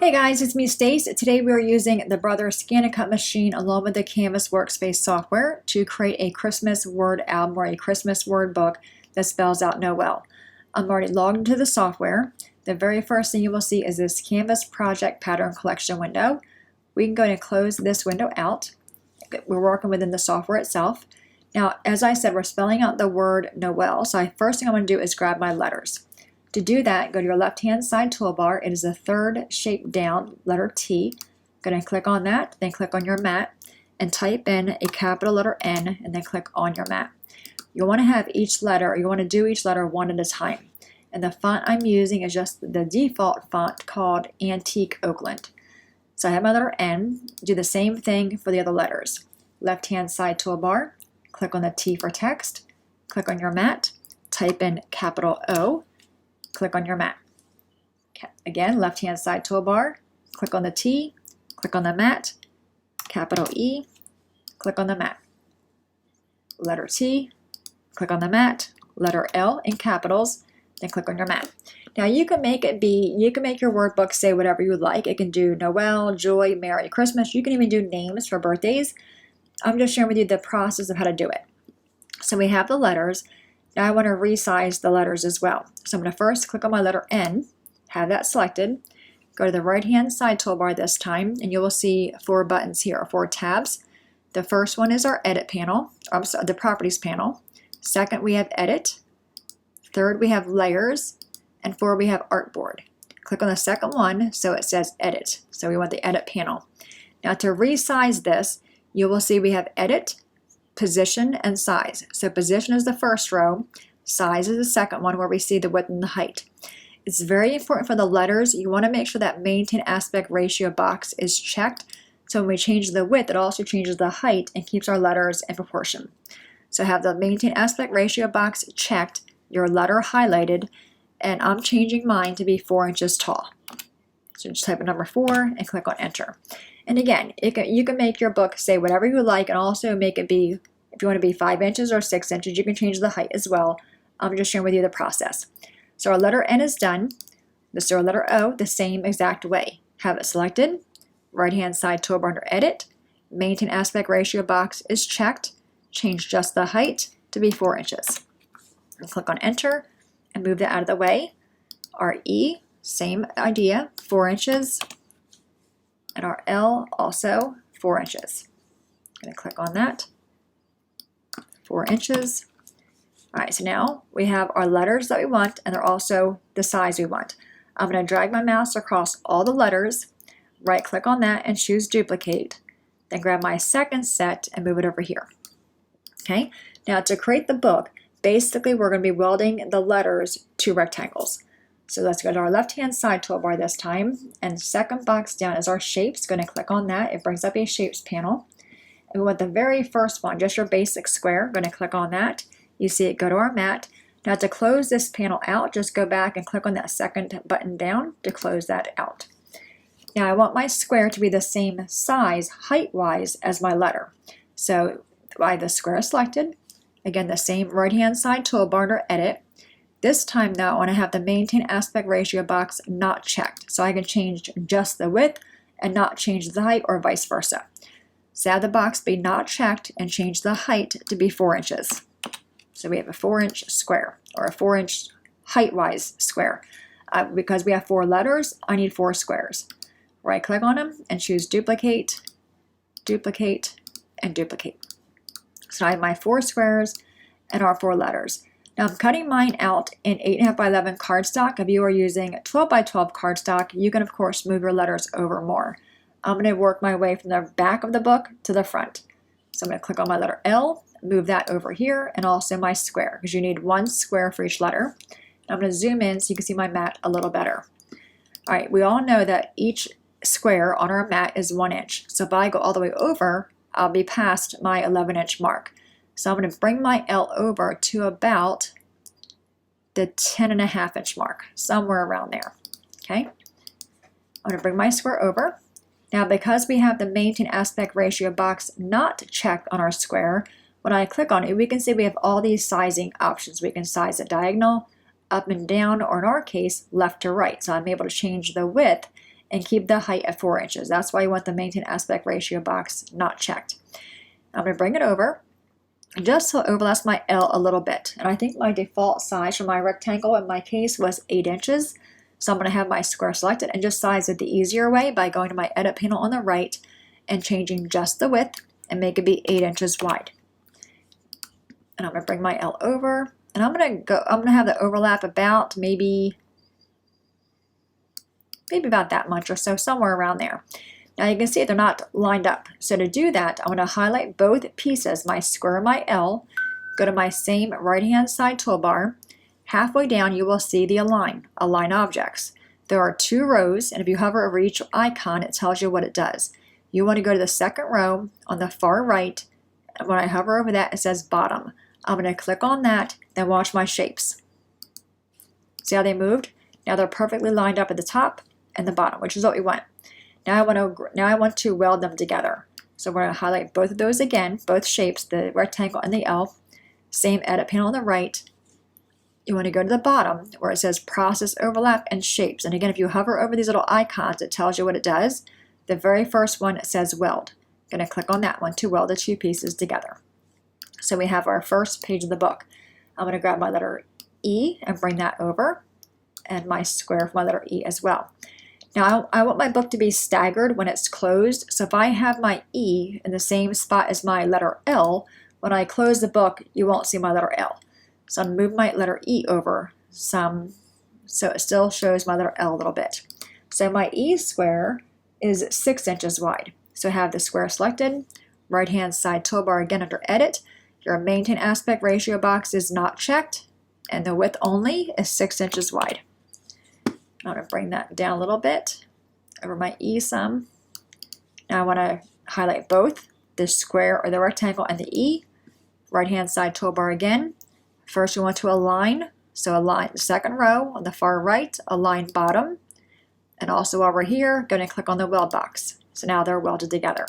Hey guys, it's me Stacy. Today we are using the Brother Scan and Cut machine along with the Canvas Workspace software to create a Christmas word album or a Christmas word book that spells out Noel. I'm already logged into the software. The very first thing you will see is this Canvas Project Pattern Collection window. We can go ahead and close this window out. We're working within the software itself. Now, as I said, we're spelling out the word Noel. So first thing I'm going to do is grab my letters. To do that, go to your left-hand side toolbar. It is the third shape down, letter T. Going to click on that, then click on your mat, and type in a capital letter N, and then click on your mat. You'll want to have each letter, you want to do each letter one at a time. And the font I'm using is just the default font called Antique Oakland. So I have my letter N. Do the same thing for the other letters. Left-hand side toolbar, click on the T for text, click on your mat, type in capital O, click on your mat. Again, left-hand side toolbar, click on the T, click on the mat, capital E, click on the mat. Letter T, click on the mat, letter L in capitals, then click on your mat. Now you can make your word book say whatever you would like. It can do Noel, Joy, Merry Christmas. You can even do names for birthdays. I'm just sharing with you the process of how to do it. So we have the letters. Now I want to resize the letters as well. So I'm going to first click on my letter N, have that selected, go to the right-hand side toolbar this time, and you will see 4 buttons here, 4 tabs. The first one is our Edit panel, the Properties panel. Second, we have Edit. Third, we have Layers. And 4, we have Artboard. Click on the second one so it says Edit. So we want the Edit panel. Now to resize this, you will see we have Edit, Position, and Size. So position is the first row, size is the second one where we see the width and the height. It's very important for the letters. You want to make sure that Maintain Aspect Ratio box is checked. So when we change the width, it also changes the height and keeps our letters in proportion. So have the Maintain Aspect Ratio box checked, your letter highlighted, and I'm changing mine to be 4 inches tall. So just type in number 4 and click on Enter. And again, you can make your book say whatever you like and also make it be, if you want to be 5 inches or 6 inches, you can change the height as well. I'm just sharing with you the process. So our letter N is done. This is our letter O, the same exact way. Have it selected, right-hand side toolbar under Edit, Maintain Aspect Ratio box is checked, change just the height to be 4 inches. And click on Enter and move that out of the way. Our E, same idea, 4 inches. And our L also 4 inches. I'm going to click on that. 4 inches. All right, so now we have our letters that we want, and they're also the size we want. I'm going to drag my mouse across all the letters, right click on that and choose Duplicate. Then grab my second set and move it over here. Okay, now to create the book, basically we're going to be welding the letters to rectangles. So let's go to our left-hand side toolbar this time, and the second box down is our shapes. Going to click on that. It brings up a shapes panel. And we want the very first one, just your basic square. Going to click on that. You see it go to our mat. Now to close this panel out, just go back and click on that second button down to close that out. Now I want my square to be the same size, height-wise, as my letter. So I have the square selected. Again, the same right-hand side toolbar under Edit. This time now I want to have the Maintain Aspect Ratio box not checked. So I can change just the width and not change the height or vice versa. So have the box be not checked and change the height to be 4 inches. So we have a 4-inch square or a 4-inch height-wise square. Because we have 4 letters, I need 4 squares. Right click on them and choose Duplicate, Duplicate, and Duplicate. So I have my 4 squares and our 4 letters. Now I'm cutting mine out in 8.5 by 11 cardstock. If you are using 12 by 12 cardstock, you can of course move your letters over more. I'm going to work my way from the back of the book to the front. So I'm going to click on my letter L, move that over here, and also my square, because you need 1 square for each letter. I'm going to zoom in so you can see my mat a little better. All right, we all know that each square on our mat is 1 inch. So if I go all the way over, I'll be past my 11-inch mark. So I'm going to bring my L over to about the 10.5-inch mark, somewhere around there. Okay, I'm going to bring my square over. Now because we have the Maintain Aspect Ratio box not checked on our square, when I click on it, we can see we have all these sizing options. We can size it diagonal, up and down, or in our case, left to right. So I'm able to change the width and keep the height at 4 inches. That's why you want the maintain aspect ratio box not checked. I'm going to bring it over just so it overlaps my L a little bit. And I think my default size for my rectangle in my case was 8 inches. So I'm going to have my square selected and just size it the easier way by going to my edit panel on the right and changing just the width and make it be 8 inches wide. And I'm going to bring my L over, and I'm going to have the overlap about maybe about that much or so, somewhere around there. Now you can see they're not lined up. So to do that, I'm going to highlight both pieces, my square and my L, go to my same right-hand side toolbar. Halfway down, you will see the Align Objects. There are 2 rows, and if you hover over each icon, it tells you what it does. You want to go to the second row on the far right, and when I hover over that, it says Bottom. I'm going to click on that, then watch my shapes. See how they moved? Now they're perfectly lined up at the top and the bottom, which is what we want. Now I want to weld them together. So we're going to highlight both of those again, both shapes, the rectangle and the L. Same edit panel on the right. You want to go to the bottom where it says Process Overlap and Shapes. And again, if you hover over these little icons, it tells you what it does. The very first one, it says Weld. I'm going to click on that one to weld the 2 pieces together. So we have our first page of the book. I'm going to grab my letter E and bring that over, and my square for my letter E as well. Now I want my book to be staggered when it's closed, so if I have my E in the same spot as my letter L, when I close the book, you won't see my letter L. So I'm going to move my letter E over some, so it still shows my letter L a little bit. So my E square is 6 inches wide. So I have the square selected, right-hand side toolbar again under Edit. Your Maintain Aspect Ratio box is not checked, and the width only is 6 inches wide. I'm going to bring that down a little bit over my E some. Now I want to highlight both the square or the rectangle and the E. Right-hand side toolbar again. First we want to align, so align the second row on the far right, align bottom. And also over here, going to click on the weld box. So now they're welded together.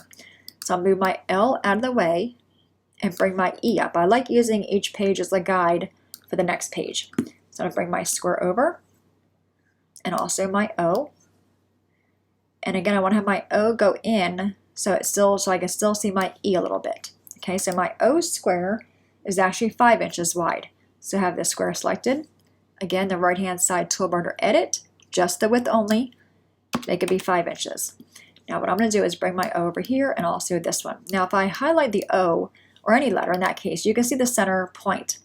So I'll move my L out of the way and bring my E up. I like using each page as a guide for the next page. So I'll bring my square over and also my O. And again, I want to have my O go in so I can still see my E a little bit. Okay, so my O square is actually 5 inches wide. So I have the square selected. Again, the right-hand side toolbar under Edit, just the width only. Make it be 5 inches. Now what I'm going to do is bring my O over here and also this one. Now if I highlight the O, or any letter in that case, you can see the center point.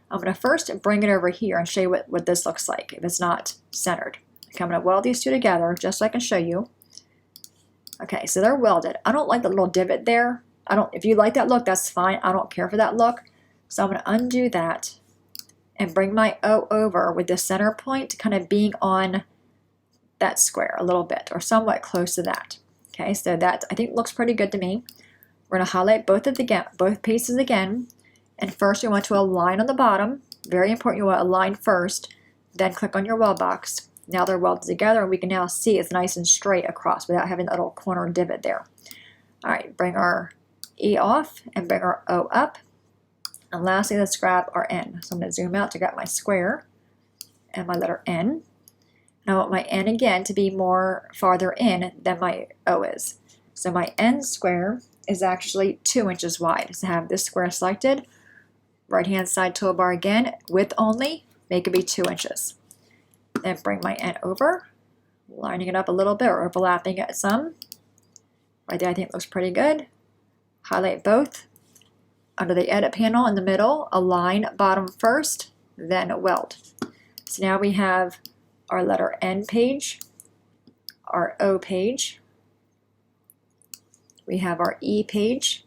I'm going to first bring it over here and show you what this looks like if it's not centered. Okay, I'm going to weld these 2 together just so I can show you. Okay, so they're welded. I don't like the little divot there. If you like that look, that's fine. I don't care for that look. So I'm going to undo that and bring my O over with the center point kind of being on that square a little bit or somewhat close to that. Okay, so that I think looks pretty good to me. We're going to highlight both pieces again, and first you want to align on the bottom. Very important, you want to align first, then click on your weld box. Now they're welded together, and we can now see it's nice and straight across without having that little corner divot there. All right, bring our E off and bring our O up. And lastly, let's grab our N. So I'm going to zoom out to get my square and my letter N. And I want my N again to be more farther in than my O is. So my N square is actually 2 inches wide. So I have this square selected, right-hand side toolbar again, width only, make it be 2 inches. Then bring my N over, lining it up a little bit or overlapping it some. Right there I think it looks pretty good. Highlight both. Under the edit panel in the middle, align bottom first, then weld. So now we have our letter N page, our O page, we have our E page,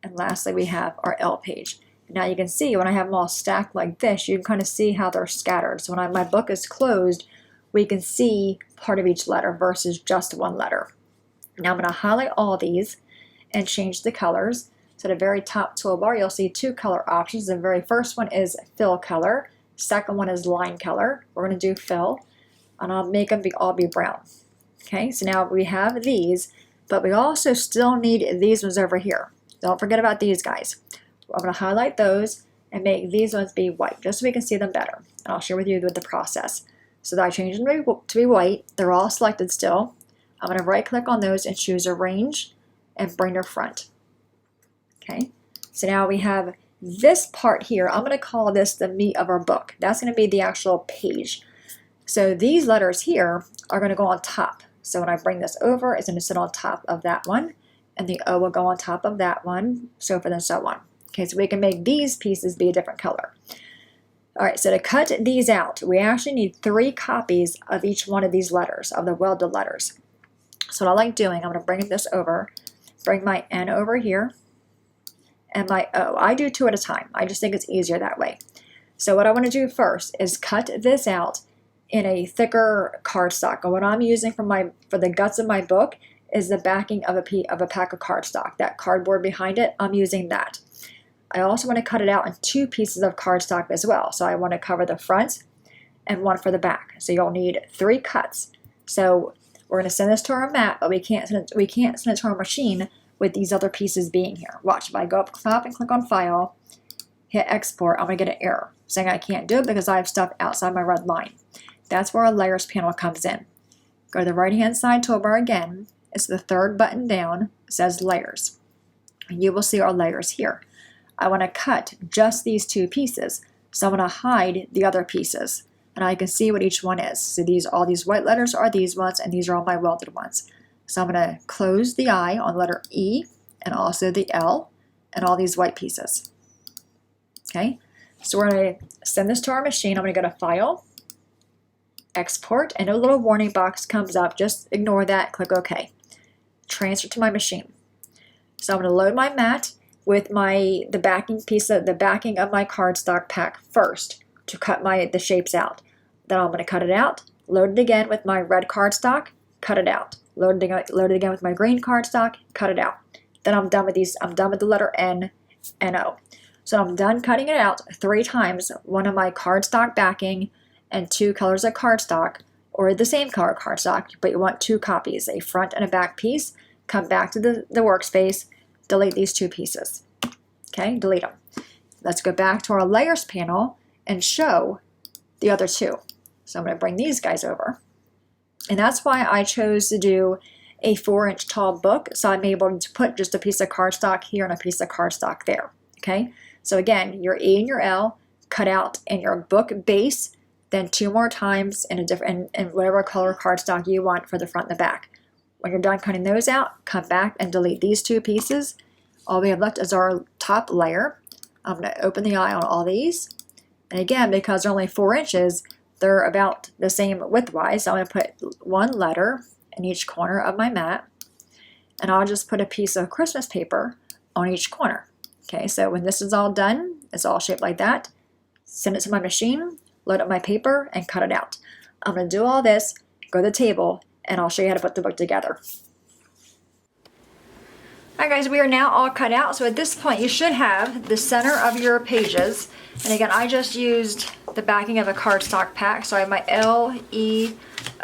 and lastly we have our L page. Now you can see when I have them all stacked like this, you can kind of see how they're scattered. So when my book is closed, we can see part of each letter versus just one letter. Now I'm going to highlight all of these and change the colors. So at the very top toolbar, you'll see 2 color options. The very first one is fill color. Second one is line color. We're going to do fill, and I'll make them all be brown. Okay, so now we have these, but we also still need these ones over here. Don't forget about these guys. I'm going to highlight those and make these ones be white, just so we can see them better. And I'll share with you the process. So that I changed them to be white. They're all selected still. I'm going to right click on those and choose Arrange and bring to front. Okay, so now we have this part here. I'm going to call this the meat of our book. That's going to be the actual page. So these letters here are going to go on top. So when I bring this over, it's going to sit on top of that one, and the O will go on top of that one, so forth and so on. Okay, so we can make these pieces be a different color. All right, so to cut these out, we actually need 3 copies of each one of these letters, of the welded letters. So what I like doing, I'm going to bring this over, bring my N over here, and my O. I do 2 at a time. I just think it's easier that way. So what I want to do first is cut this out in a thicker cardstock. And what I'm using for the guts of my book is the backing of a pack of cardstock. That cardboard behind it, I'm using that. I also want to cut it out in 2 pieces of cardstock as well. So I want to cover the front and 1 for the back. So you'll need 3 cuts. So we're going to send this to our mat, but we can't send it to our machine with these other pieces being here. Watch, if I go up top and click on File, hit Export, I'm going to get an error saying I can't do it because I have stuff outside my red line. That's where our Layers panel comes in. Go to the right-hand side toolbar again. It's the 3rd button down. It says Layers. And you will see our layers here. I want to cut just these 2 pieces, so I'm going to hide the other pieces. And I can see what each one is. So all these white letters are these ones, and these are all my welded ones. So I'm going to close the I on letter E, and also the L, and all these white pieces. Okay, so we're going to send this to our machine. I'm going to go to File, Export, and a little warning box comes up. Just ignore that, click OK. Transfer to my machine. So I'm going to load my mat with the backing of my cardstock pack first to cut the shapes out. Then I'm going to cut it out, load it again with my red cardstock, cut it out. Load it again with my green cardstock, cut it out. Then I'm done with these. I'm done with the letter N and O. So I'm done cutting it out 3 times, 1 of my cardstock backing and 2 colors of cardstock, or the same color cardstock, but you want 2 copies, a front and a back piece. Come back to the workspace, delete these 2 pieces. Okay, delete them. Let's go back to our Layers panel and show the other 2. So I'm going to bring these guys over. And that's why I chose to do a 4-inch tall book, so I'm able to put just a piece of cardstock here and a piece of cardstock there. Okay, so again, your E and your L cut out in your book base, then 2 more times in whatever color cardstock you want for the front and the back. When you're done cutting those out, come back and delete these 2 pieces. All we have left is our top layer. I'm going to open the eye on all these. And again, because they're only 4 inches, they're about the same widthwise. So I'm going to put 1 letter in each corner of my mat. And I'll just put a piece of Christmas paper on each corner. Okay, so when this is all done, it's all shaped like that. Send it to my machine, load up my paper, and cut it out. I'm going to do all this, go to the table, and I'll show you how to put the book together. Alright guys, we are now all cut out. So at this point, you should have the center of your pages. And again, I just used the backing of a cardstock pack. So I have my L, E,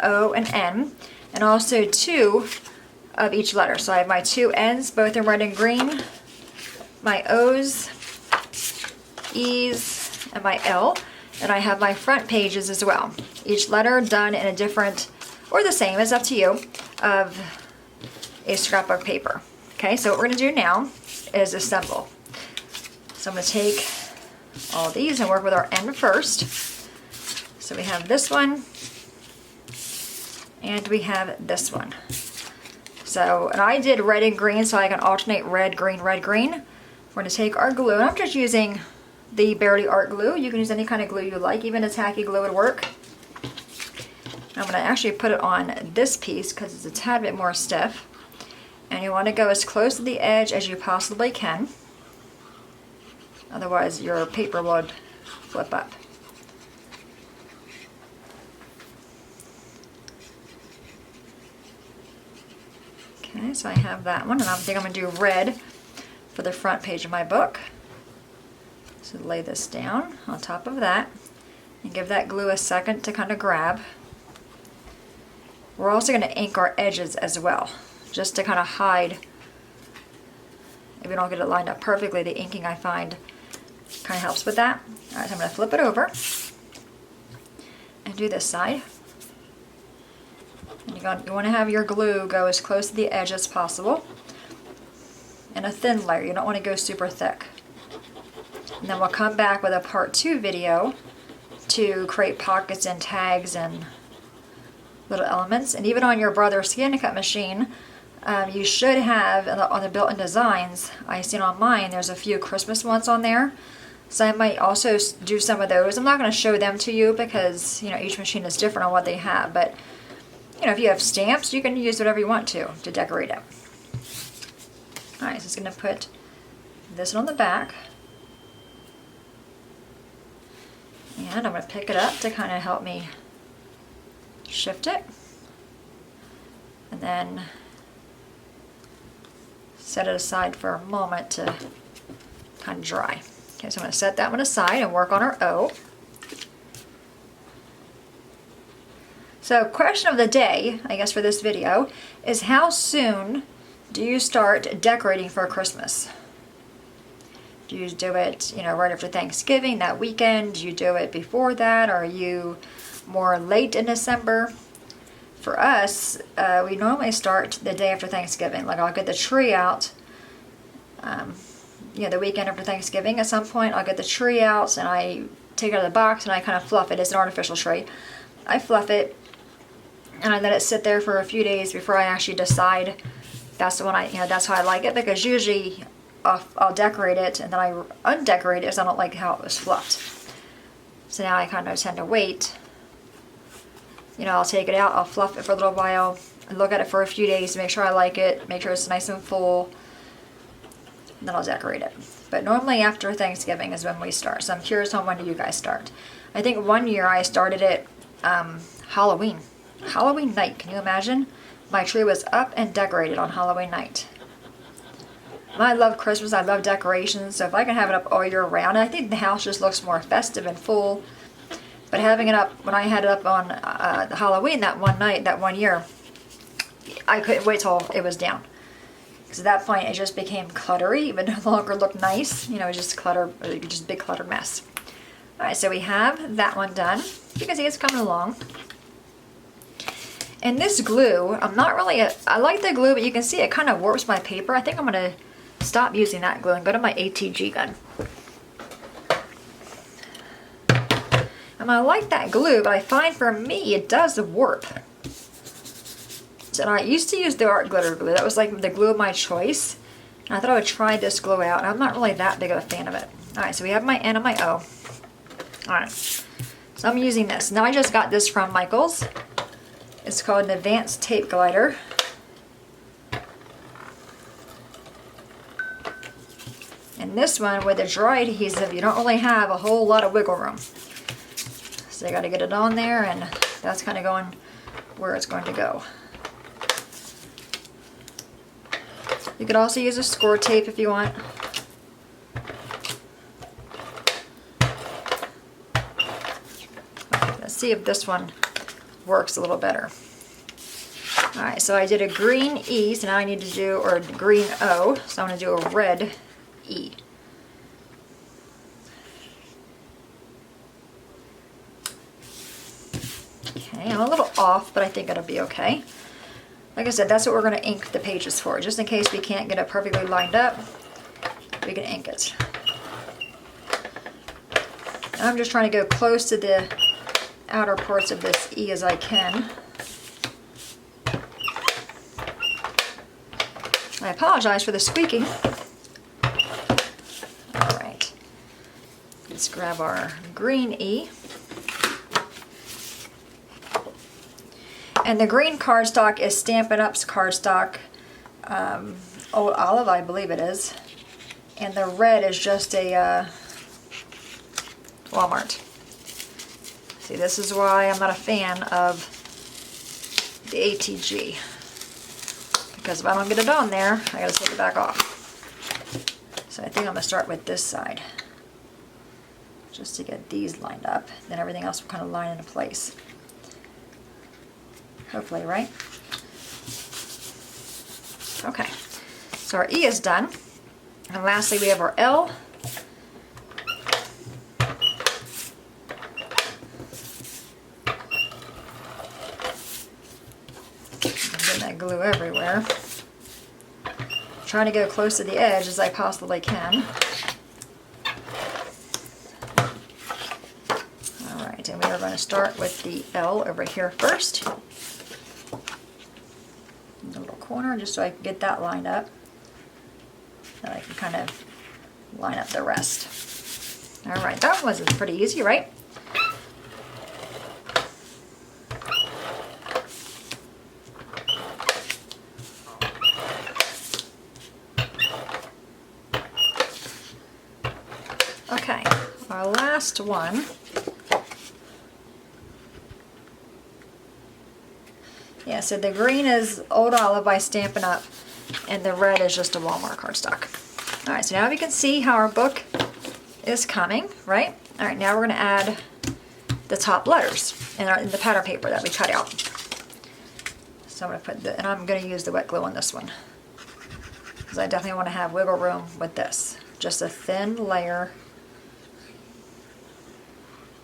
O, and N. And also 2 of each letter. So I have my 2 N's, both in red and green. My O's, E's, and my L. And I have my front pages as well. Each letter done in a different, or the same, it's up to you, of a scrap of paper. Okay, so what we're going to do now is assemble. So I'm going to take all these and work with our N first. So we have this one, and we have this one. So, and I did red and green so I can alternate red, green, red, green. We're going to take our glue, and I'm just using the Barely Art glue. You can use any kind of glue you like, even a tacky glue would work. I'm going to actually put it on this piece because it's a tad bit more stiff. And you want to go as close to the edge as you possibly can. Otherwise your paper would flip up. Okay, so I have that one, and I think I'm going to do red for the front page of my book. So lay this down on top of that and give that glue a second to kind of grab. We're also going to ink our edges as well, just to kind of hide if we don't get it lined up perfectly. The inking, I find, kind of helps with that. Alright, so I'm going to flip it over and do this side. And you want to have your glue go as close to the edge as possible. And a thin layer, you don't want to go super thick. And then we'll come back with a part 2 video to create pockets and tags and little elements. And even on your Brother ScanNCut machine, you should have, on the built-in designs, I seen on mine, there's a few Christmas ones on there. So I might also do some of those. I'm not going to show them to you because, you know, each machine is different on what they have. But, you know, if you have stamps, you can use whatever you want to decorate it. Alright, so it's going to put this on the back. And I'm going to pick it up to kind of help me shift it. And then set it aside for a moment to kind of dry. Okay, so I'm going to set that one aside and work on our O. So question of the day, I guess for this video, is how soon do you start decorating for Christmas? Do you do it, you know, right after Thanksgiving, that weekend? Do you do it before that? Or are you more late in December? For us, we normally start the day after Thanksgiving. Like I'll get the tree out, you know, the weekend after Thanksgiving at some point. I'll get the tree out and I take it out of the box and I kind of fluff it. It's an artificial tree. I fluff it and I let it sit there for a few days before I actually decide that's the one that's how I like it, because usually I'll decorate it and then I undecorate it because I don't like how it was fluffed. So now I kind of tend to wait. You know, I'll take it out, I'll fluff it for a little while, and look at it for a few days to make sure I like it, make sure it's nice and full, and then I'll decorate it. But normally after Thanksgiving is when we start. So I'm curious on when do you guys start? I think one year I started it Halloween night. Can you imagine? My tree was up and decorated on Halloween night. I love Christmas, I love decorations, so if I can have it up all year round, I think the house just looks more festive and full. But having it up, when I had it up on Halloween that one night, that one year, I couldn't wait till it was down. Because at that point it just became cluttery, it no longer looked nice, you know, just just a big cluttered mess. Alright, so we have that one done. You can see it's coming along. And this glue, I like the glue, but you can see it kind of warps my paper. I think I'm going to stop using that glue and go to my ATG gun. And I like that glue, but I find for me it does warp. So I used to use the art glitter glue. That was like the glue of my choice. And I thought I would try this glue out, and I'm not really that big of a fan of it. Alright, so we have my N and my O. Alright, so I'm using this. Now I just got this from Michael's. It's called an Advanced Tape Glider. And this one, with the dry adhesive, you don't really have a whole lot of wiggle room. So you got to get it on there, and that's kind of going where it's going to go. You could also use a score tape if you want. Okay, let's see if this one works a little better. Alright, so I did a green E, so now I need to do, or green O, so I'm going to do a red E. Okay, I'm a little off, but I think it'll be okay. Like I said, that's what we're going to ink the pages for. Just in case we can't get it perfectly lined up, we can ink it. And I'm just trying to go close to the outer parts of this E as I can. I apologize for the squeaking. Alright, let's grab our green E. And the green cardstock is Stampin' Up's cardstock, Old Olive, I believe it is. And the red is just a Walmart. See, this is why I'm not a fan of the ATG. Because if I don't get it on there, I gotta take it back off. So I think I'm gonna start with this side. Just to get these lined up. Then everything else will kind of line into place. Hopefully, right? Okay. So our E is done. And lastly, we have our L. glue everywhere. Trying to go close to the edge as I possibly can. Alright, and we are going to start with the L over here first. In the little corner, just so I can get that lined up. Then I can kind of line up the rest. Alright, that was pretty easy, right? Okay, our last one. Yeah, so the green is Old Olive by Stampin' Up, and the red is just a Walmart cardstock. Alright, so now we can see how our book is coming, right? Alright, now we're going to add the top letters in the pattern paper that we cut out. So I'm going to put and I'm going to use the wet glue on this one, because I definitely want to have wiggle room with this. Just a thin layer.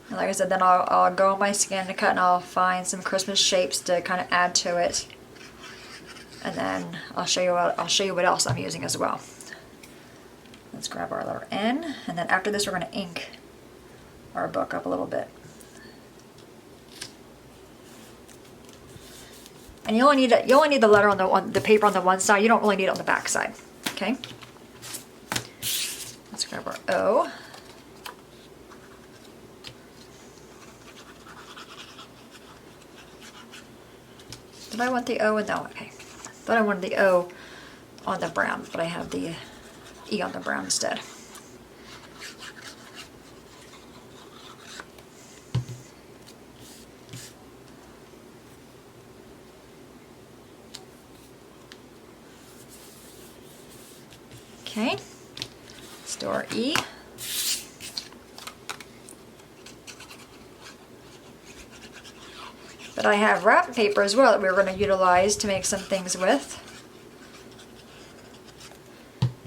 And like I said, then I'll go on my ScanNCut and I'll find some Christmas shapes to kind of add to it. And then I'll show you what else I'm using as well. Let's grab our letter N, and then after this we're going to ink our book up a little bit. And you only need the letter on the paper on the one side. You don't really need it on the back side. Okay. Let's grab our O. Did I want the O? No, okay. Thought I wanted the O on the brown, but I have the E on the brown instead. Okay, let's do our E. But I have wrapping paper as well that we're going to utilize to make some things with.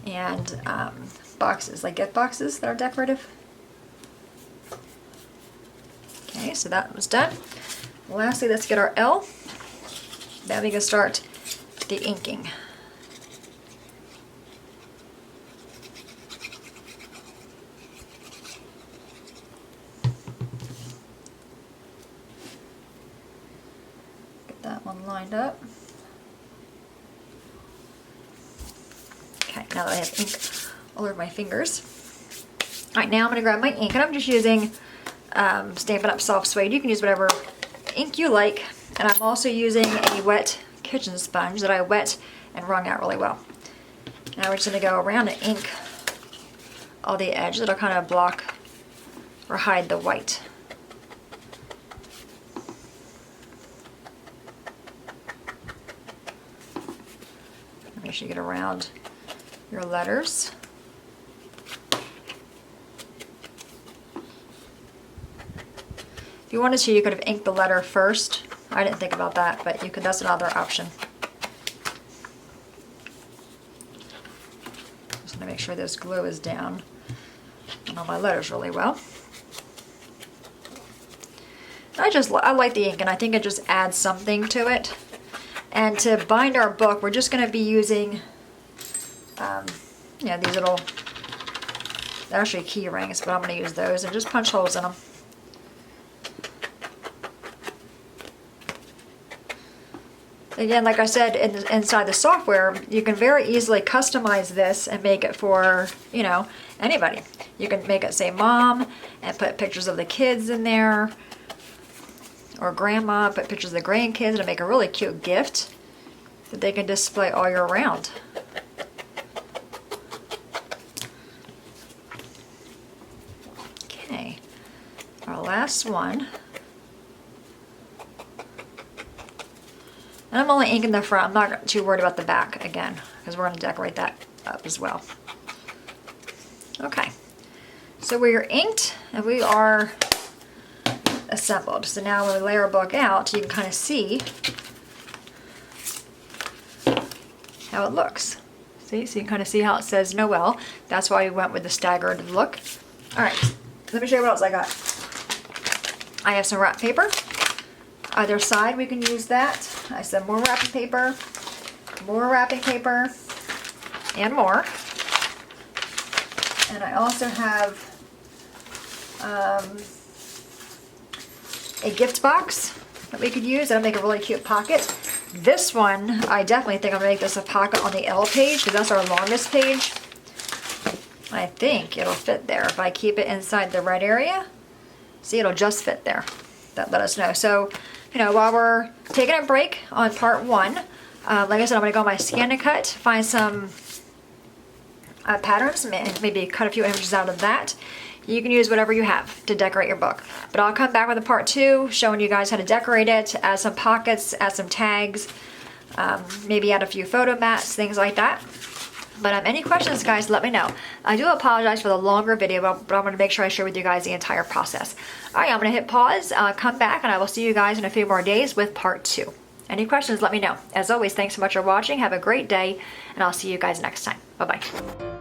And boxes, like gift boxes that are decorative. Okay, so that was done. Lastly, let's get our L. Then we can start the inking. Lined up. Okay, now that I have ink all over my fingers. Alright, now I'm going to grab my ink, and I'm just using Stampin' Up! Soft Suede. You can use whatever ink you like. And I'm also using a wet kitchen sponge that I wet and wrung out really well. Now we're just going to go around and ink all the edges that'll kind of block or hide the white. Make sure you get around your letters. If you wanted to, you could have inked the letter first. I didn't think about that, but you could. That's another option. Just gonna make sure this glue is down on all my letters really well. I like the ink, and I think it just adds something to it. And to bind our book, we're just going to be using, these little, they're actually key rings, but I'm going to use those and just punch holes in them. Again, like I said, inside the software, you can very easily customize this and make it for, anybody. You can make it say mom and put pictures of the kids in there. Or grandma, put pictures of the grandkids to make a really cute gift that they can display all year round. Okay, our last one. And I'm only inking the front. I'm not too worried about the back again, because we're going to decorate that up as well. Okay, so we are inked and we are assembled. So now when we lay our book out, you can kind of see how it looks. See, so you can kind of see how it says Noel. That's why we went with the staggered look. All right, let me show you what else I got. I have some wrap paper. Either side we can use that. I said more wrapping paper, and more. And I also have a gift box that we could use. That'll make a really cute pocket. This one, I definitely think I'm gonna make this a pocket on the L page because that's our longest page. I think it'll fit there if I keep it inside the red area. See, it'll just fit there. That let us know. So, you know, while we're taking a break on part 1, like I said, I'm gonna go on my Scan and Cut, find some patterns, maybe cut a few images out of that. You can use whatever you have to decorate your book. But I'll come back with a part 2 showing you guys how to decorate it, add some pockets, add some tags, maybe add a few photo mats, things like that. But any questions, guys, let me know. I do apologize for the longer video, but I'm going to make sure I share with you guys the entire process. All right, I'm going to hit pause, come back, and I will see you guys in a few more days with part 2. Any questions, let me know. As always, thanks so much for watching. Have a great day, and I'll see you guys next time. Bye-bye.